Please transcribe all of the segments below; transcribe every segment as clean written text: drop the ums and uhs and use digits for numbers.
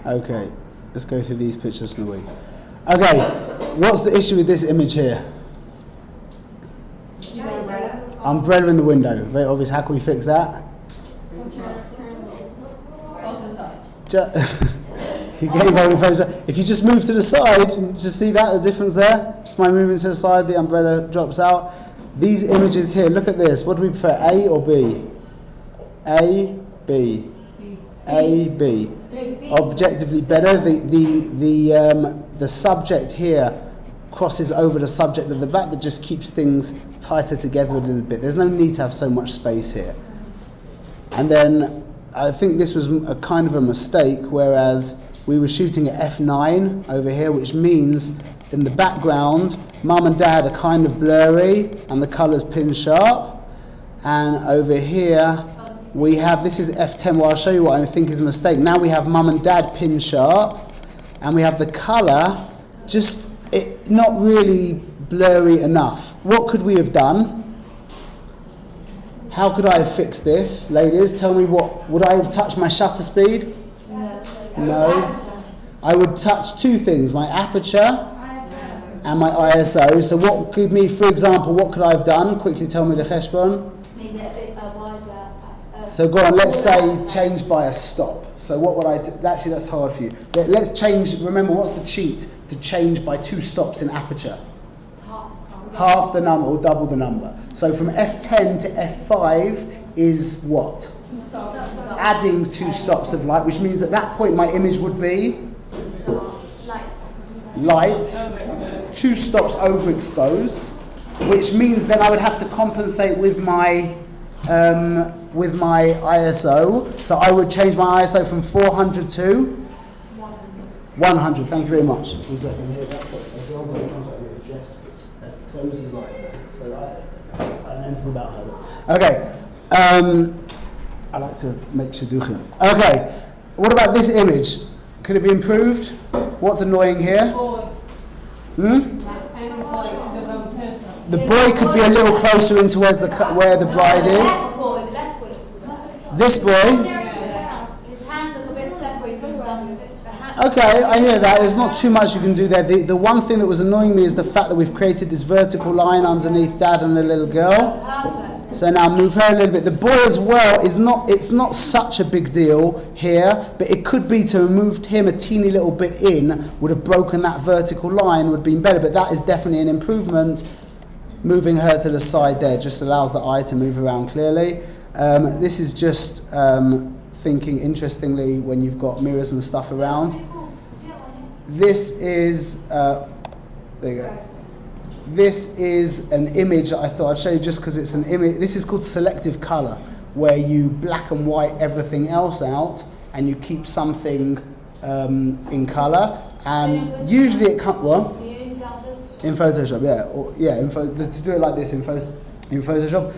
Okay, let's go through these pictures in a week. Okay, what's the issue with this image here? Umbrella in the window. Very obvious. How can we fix that? If you just move to the side, just see that, the difference there? Just by moving to the side, the umbrella drops out. These images here, look at this. What do we prefer, A or B? A, B. A, B. Objectively better. The subject here crosses over the subject at the back. That just keeps things tighter together a little bit. There's no need to have so much space here. And then I think this was a kind of a mistake, whereas we were shooting at f9 over here, which means in the background, mum and dad are kind of blurry and the colour's pin sharp. And over here, we have, this is f10, well I'll show you what I think is a mistake. Now we have mum and dad pin sharp, and we have the colour just not really blurry enough. What could we have done? How could I have fixed this? Ladies, tell me what, would I have touched my shutter speed? No. I would touch two things, my aperture and my ISO. So what could me, for example, what could I have done? Quickly tell me the cheshbon. Made it a bit wider. So go on, let's say change by a stop. So what would I do? Actually, that's hard for you. Let's change, remember what's the cheat? To change by 2 stops in aperture. Half the number or double the number. So from f10 to f5 is what? 2 stops. Adding 2 stops of light, which means at that point my image would be light, 2 stops overexposed, which means then I would have to compensate with my ISO. So I would change my ISO from 400 to 100. Thank you very much. One second here. That's it. Closed his eye. So I know anything about her. Okay. I like to make shidduchim. Okay. What about this image? Could it be improved? What's annoying here? The boy could be a little closer into where the bride is. This boy. Okay, I hear that. There's not too much you can do there. The one thing that was annoying me is the fact that we've created this vertical line underneath dad and the little girl. So now move her a little bit. The boy as well it's not such a big deal here, but it could be to have moved him a teeny little bit in, would have broken that vertical line, would have been better, but that is definitely an improvement. Moving her to the side there just allows the eye to move around clearly. This is just thinking interestingly when you've got mirrors and stuff around. This is, there you go. This is an image that I thought I'd show you just because it's an image. This is called selective color, where you black and white everything else out and you keep something in color. And usually it comes, what? In Photoshop, to do it like this in Photoshop.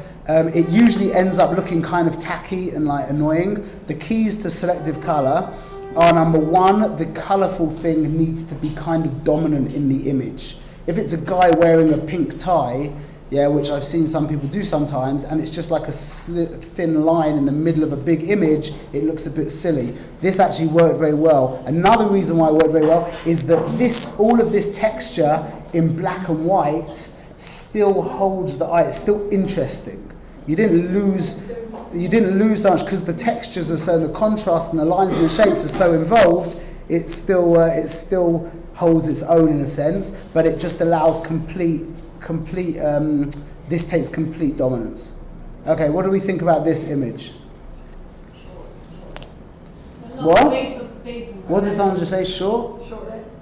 It usually ends up looking kind of tacky and like annoying. The keys to selective color are, number one, the colorful thing needs to be kind of dominant in the image. If it's a guy wearing a pink tie, which I've seen some people do sometimes, and it's just like a thin line in the middle of a big image, it looks a bit silly. This actually worked very well. Another reason why it worked very well is that all of this texture in black and white still holds the eye. It's still interesting. You didn't lose so much because the textures are so, the contrast and the lines and the shapes are so involved. It still holds its own in a sense, but it just allows this takes complete dominance. Okay, what do we think about this image? What? What did someone just say? Short?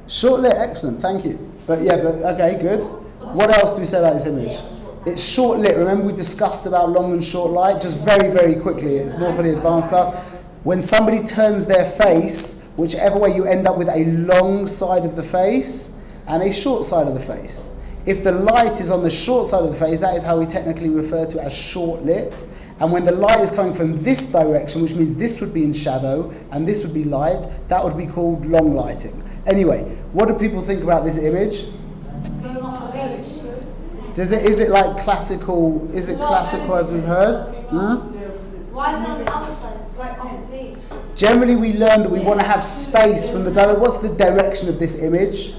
Short lit, excellent, thank you. But okay, good. What else do we say about this image? It's short lit. Remember we discussed about long and short light? Just very, very quickly. It's more for the advanced class. When somebody turns their face, whichever way you end up with a long side of the face and a short side of the face. If the light is on the short side of the face, that is how we technically refer to it as short lit. And when the light is coming from this direction, which means this would be in shadow and this would be light, that would be called long lighting. Anyway, what do people think about this image? It's going off the page. Is it like classical? Is it classical as we've heard? Why is it on the other side? It's like off the page. Generally, we learn that we want to have space from the direction. What's the direction of this image?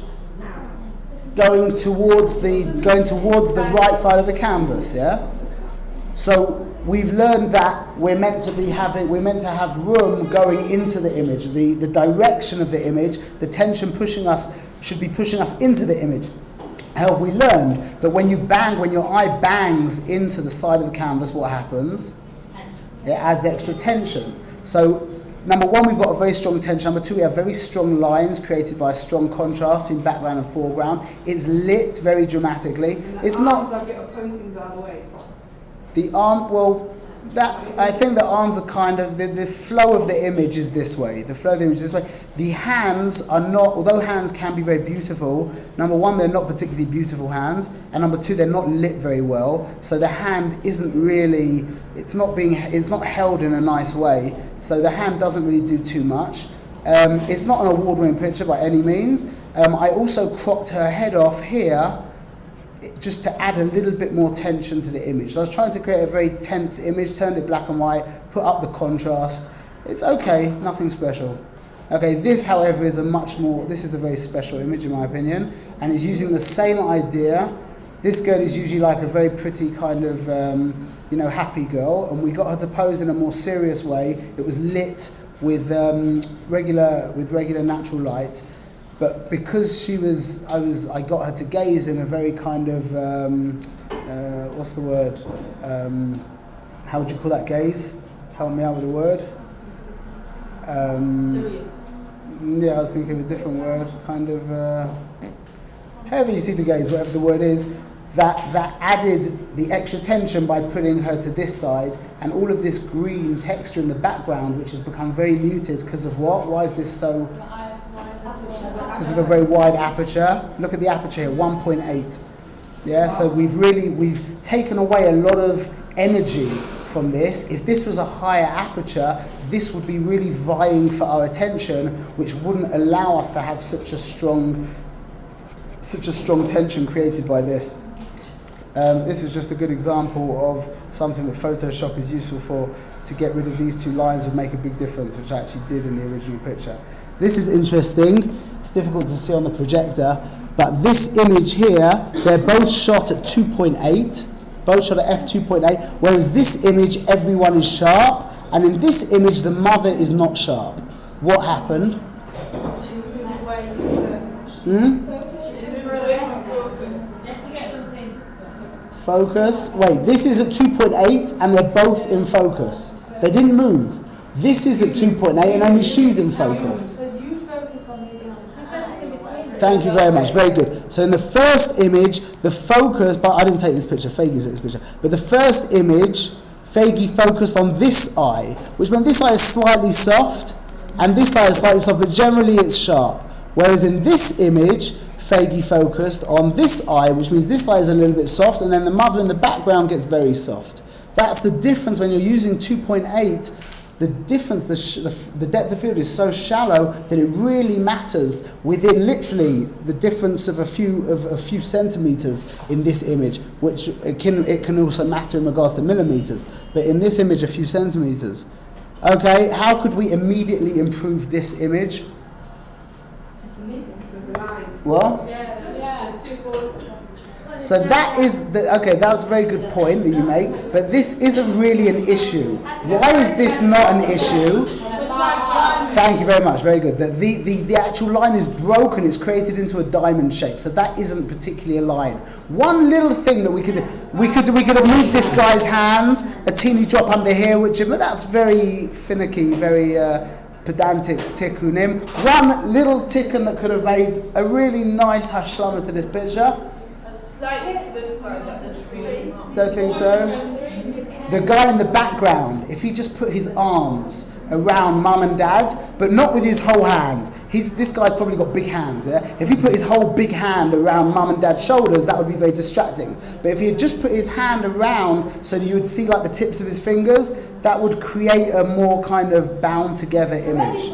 Going towards the right side of the canvas, yeah? So we've learned that we're meant to have room going into the image. The direction of the image, the tension should be pushing us into the image. How have we learned that when your eye bangs into the side of the canvas, what happens? It adds extra tension. So number one, we've got a very strong tension. Number two, we have very strong lines created by a strong contrast in background and foreground. It's lit very dramatically. It's not. Are pointing the other way. The arm, well, I think the arms are kind of, the flow of the image is this way. The flow of the image is this way. The hands are not, although hands can be very beautiful, number one, they're not particularly beautiful hands, and number two, they're not lit very well, so the hand isn't really, it's not held in a nice way, so the hand doesn't really do too much. It's not an award-winning picture by any means. I also cropped her head off here, just to add a little bit more tension to the image. So I was trying to create a very tense image, turned it black and white, put up the contrast. It's okay, nothing special. Okay, this, however, is a very special image in my opinion, and is using the same idea. This girl is usually like a very pretty kind of, happy girl, and we got her to pose in a more serious way. It was lit with regular natural light. But because I got her to gaze in a very kind of, what's the word? How would you call that gaze? Help me out with the word. Serious. Yeah, I was thinking of a different word. Kind of, however you see the gaze, whatever the word is, that added the extra tension by putting her to this side, and all of this green texture in the background, which has become very muted because of what? Why is this so? Because of a very wide aperture. Look at the aperture here, 1.8. Yeah, so we've taken away a lot of energy from this. If this was a higher aperture, this would be really vying for our attention, which wouldn't allow us to have such a strong tension created by this. This is just a good example of something that Photoshop is useful for. To get rid of these two lines would make a big difference, which I actually did in the original picture. This is interesting. It's difficult to see on the projector, but this image here, they're both shot at 2.8, both shot at f2.8, whereas this image, everyone is sharp, and in this image, the mother is not sharp. What happened? Focus. Wait, this is at 2.8 and they're both in focus. They didn't move. This is at 2.8 and only she's in focus. Thank you very much. Very good. So in the first image, the focus, but I didn't take this picture, Faggy took this picture, but the first image, Faggy focused on this eye, which meant this eye is slightly soft and this eye is slightly soft, but generally it's sharp. Whereas in this image, Faggy focused on this eye, which means this eye is a little bit soft, and then the mother in the background gets very soft. That's the difference when you're using 2.8. The difference, the depth of field is so shallow that it really matters within literally the difference of a few centimeters in this image, which it can also matter in regards to millimeters, but in this image a few centimeters. Okay, how could we immediately improve this image? What? So that is that's a very good point that you make, but this isn't really an issue. Why is this not an issue? Thank you very much, very good. The actual line is broken, it's created into a diamond shape, so that isn't particularly a line. One little thing that we could do, we could have moved this guy's hand a teeny drop under here, but that's very finicky, very pedantic tikkunim. One little tikkun that could have made a really nice hashlama to this picture. Slightly to this side, that's really not. Don't think so? The guy in the background, if he just put his arms around mum and dad, but not with his whole hand. This guy's probably got big hands, yeah? If he put his whole big hand around mum and dad's shoulders, that would be very distracting. But if he had just put his hand around so that you would see like the tips of his fingers, that would create a more kind of bound together image.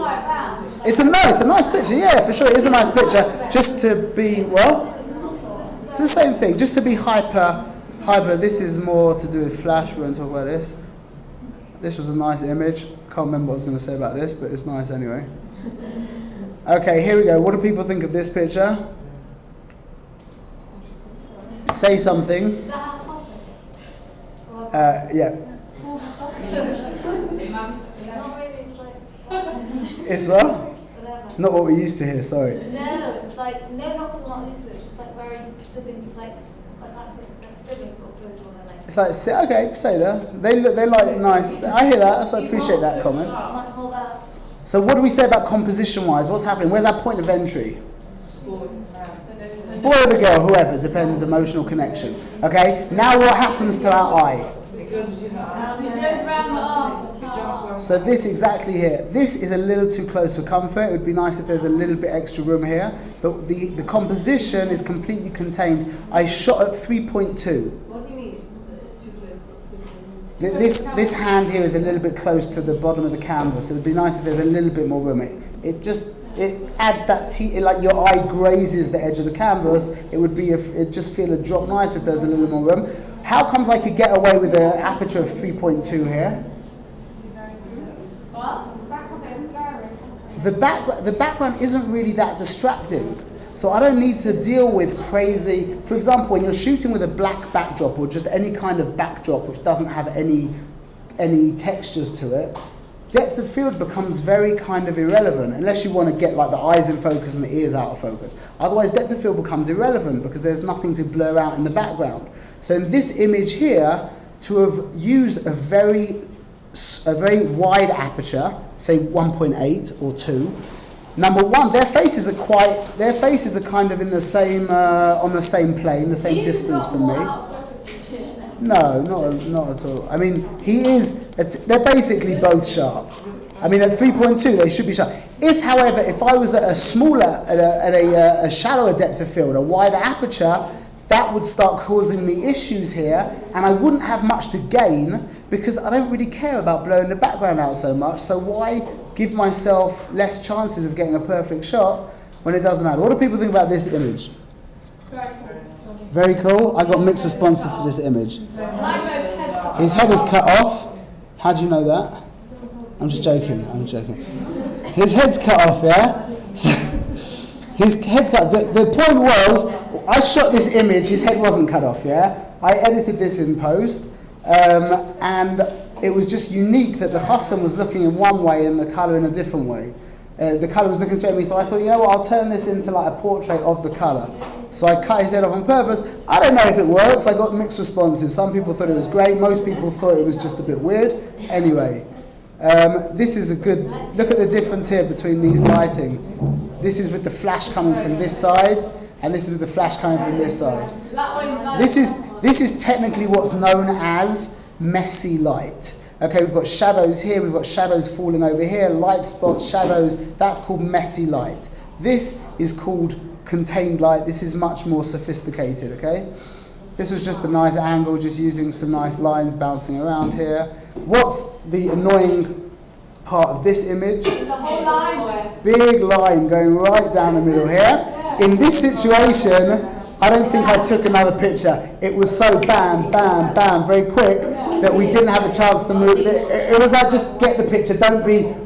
It's a nice picture, yeah, for sure. It is a nice picture. Just to be, it's the same thing, just to be hyper. This is more to do with flash, we won't talk about this. This was a nice image. Can't remember what I was going to say about this, but it's nice anyway. Okay, here we go. What do people think of this picture? Say something. Is that how fast Yeah. it's not really, it's like, It's what? whatever. Not what we used to hear, sorry. No, it's like, no, not because I'm not used to it, it's just like very sibling, it's like siblings what goes on their legs. It's like, okay, say that. They like nice. I hear that, so I appreciate that comment. It's much more better. So what do we say about composition-wise? What's happening? Where's our point of entry? Boy or the girl, whoever, depends, emotional connection. Okay, now what happens to our eye? So this exactly here. This is a little too close for comfort. It would be nice if there's a little bit extra room here. But the composition is completely contained. I shot at 3.2. What do you mean? It's too close. This hand here is a little bit close to the bottom of the canvas. It would be nice if there's a little bit more room. It adds that like your eye grazes the edge of the canvas. It would be it just feel a drop nice if there's a little more room. How comes I could get away with an aperture of 3.2 here? The background isn't really that distracting. So I don't need to deal with crazy, for example, when you're shooting with a black backdrop or just any kind of backdrop which doesn't have any textures to it, depth of field becomes very kind of irrelevant unless you want to get like the eyes in focus and the ears out of focus. Otherwise depth of field becomes irrelevant because there's nothing to blur out in the background. So in this image here, to have used a very wide aperture, say 1.8 or 2, number one, their faces are kind of in the same on the same plane, the same distance from me. No, not at all. I mean, they're basically both sharp. I mean, at 3.2, they should be sharp. However, if I was at a shallower depth of field, a wider aperture, that would start causing me issues here, and I wouldn't have much to gain because I don't really care about blowing the background out so much. So why give myself less chances of getting a perfect shot when it doesn't matter? What do people think about this image? Very cool. I got mixed responses to this image. His head is cut off. How do you know that? I'm just joking. His head's cut off, yeah? So, his head's cut off. The point was, I shot this image, his head wasn't cut off, yeah? I edited this in post, and it was just unique that the Hassan was looking in one way and the colour in a different way. The colour was looking straight at me, so I thought, you know what, I'll turn this into like a portrait of the colour. So I cut his head off on purpose. I don't know if it works, I got mixed responses. Some people thought it was great, most people thought it was just a bit weird. Anyway, this is a good, look at the difference here between these lighting. This is with the flash coming from this side, and this is with the flash coming from this side. This is technically what's known as messy light. Okay, we've got shadows here, we've got shadows falling over here, light spots, shadows, that's called messy light. This is called contained light. This is much more sophisticated, okay? This was just a nice angle, just using some nice lines bouncing around here. What's the annoying part of this image? The whole line. Big line going right down the middle here. In this situation, I don't think I took another picture. It was so bam, bam, bam, very quick that we didn't have a chance to move. It was like, just get the picture,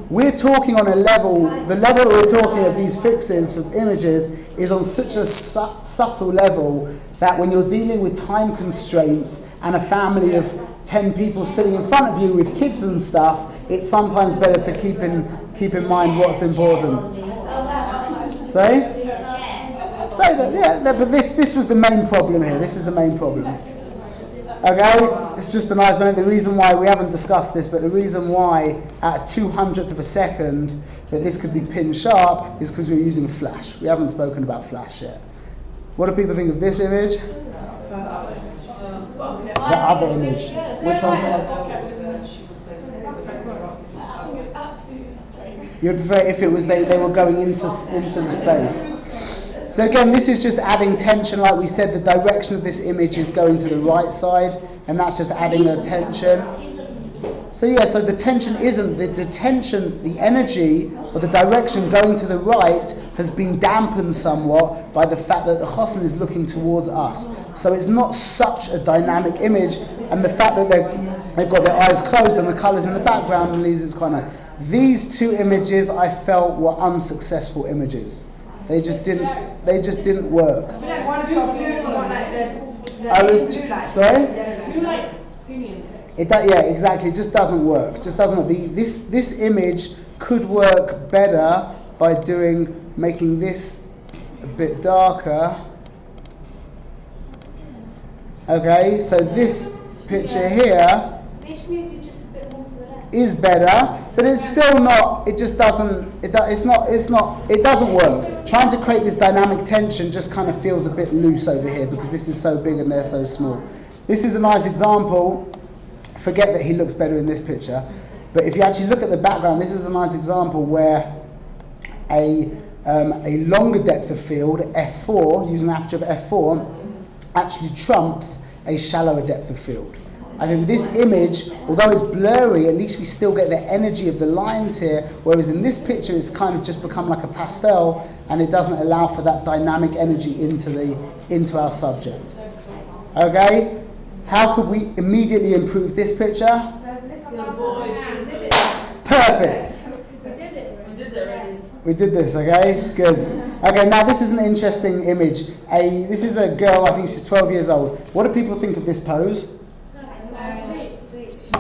we're talking on a level, the level we're talking of these fixes for images is on such a subtle level that when you're dealing with time constraints and a family of 10 people sitting in front of you with kids and stuff, it's sometimes better to keep in mind what's important. Sorry? But this was the main problem here. This is the main problem. Okay, it's just a nice moment. The reason why we haven't discussed this, but the reason why at a 200th of a second that this could be pin sharp is because we're using flash. We haven't spoken about flash yet. What do people think of this image? The other image. Which one's that? You'd prefer if it was they were going into the space. So again, this is just adding tension. Like we said, the direction of this image is going to the right side, and that's just adding the tension. So so the tension isn't, the tension, the energy, or the direction going to the right has been dampened somewhat by the fact that the Hassan is looking towards us. So it's not such a dynamic image, and the fact that they've got their eyes closed and the colours in the background and leaves it's quite nice. These two images I felt were unsuccessful images. They just didn't work. I feel like one of your blue, one like the I was blue light. sorry? Blue light singing. Yeah, exactly. It just doesn't work. Just doesn't work. This image could work better by making this a bit darker. Okay, so this picture here This movie is just a bit more to the left. is better, but it's still not. It just doesn't. It doesn't work. Trying to create this dynamic tension just kind of feels a bit loose over here because this is so big and they're so small. This is a nice example. Forget that he looks better in this picture, but if you actually look at the background, this is a nice example where a longer depth of field, f4, using an aperture of f4, actually trumps a shallower depth of field. I think this image, although it's blurry, at least we still get the energy of the lines here, whereas in this picture it's kind of just become like a pastel and it doesn't allow for that dynamic energy into our subject. Okay? How could we immediately improve this picture? Perfect. We did this, okay? Good. Okay, now this is an interesting image. This is a girl, I think she's 12 years old. What do people think of this pose?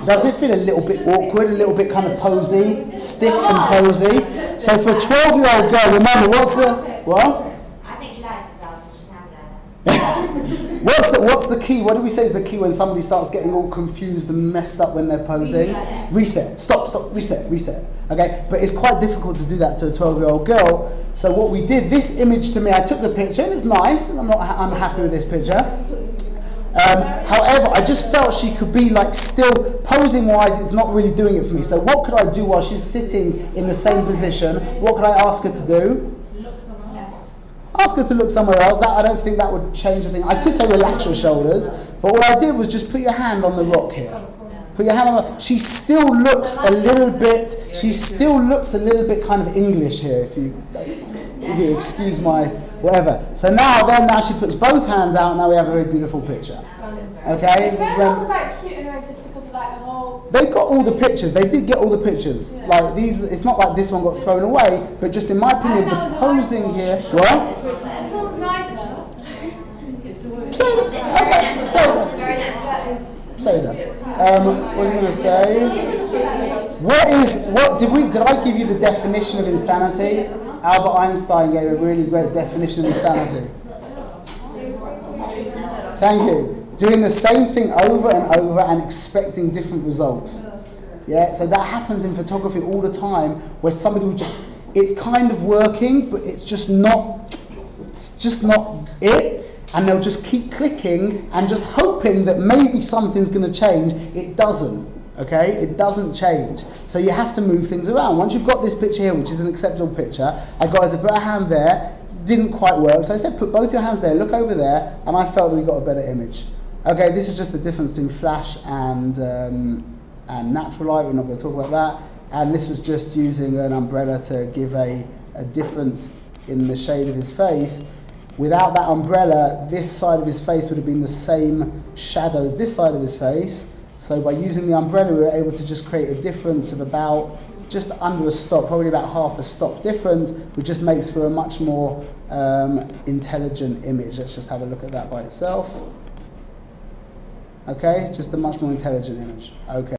Doesn't it feel a little bit awkward, a little bit kind of posy, stiff and posy? So for a 12-year-old girl, remember, what's the... What? I think she likes herself and she's happy. What's the key? What do we say is the key when somebody starts getting all confused and messed up when they're posing? Reset. Stop, reset. Okay, but it's quite difficult to do that to a 12-year-old girl. So what we did, this image to me, I took the picture and it's nice, and I'm not unhappy with this picture. However, I just felt she could be like still posing-wise, it's not really doing it for me. So what could I do while she's sitting in the same position? What could I ask her to do? Ask her to look somewhere else. I don't think that would change the thing. I could say relax your shoulders, but all I did was just put your hand on the rock here. Put your hand on the... She still looks a little bit kind of English here, if you excuse my whatever. So now she puts both hands out, and now we have a very beautiful picture. Okay? The first one was like cute anyway, just because of like the whole... They got all the pictures. They did get all the pictures. Yeah. Like these, it's not like this one got thrown away, but just in my opinion, the posing here... What? This one's nice though. Say that. What was I going to say? Did I give you the definition of insanity? Albert Einstein gave a really great definition of insanity. Thank you. Doing the same thing over and over and expecting different results. Yeah, so that happens in photography all the time, where somebody will it's kind of working, but it's just not it, and they'll just keep clicking and just hoping that maybe something's going to change. It doesn't. Okay, it doesn't change. So you have to move things around. Once you've got this picture here, which is an acceptable picture, I got her to put her hand there. Didn't quite work, so I said put both your hands there, look over there, and I felt that we got a better image. Okay, this is just the difference between flash and natural light. We're not going to talk about that. And this was just using an umbrella to give a difference in the shade of his face. Without that umbrella, this side of his face would have been the same shadow as this side of his face. So by using the umbrella, we were able to just create a difference of about just under a stop, probably about half a stop difference, which just makes for a much more intelligent image. Let's just have a look at that by itself. Okay, just a much more intelligent image. Okay.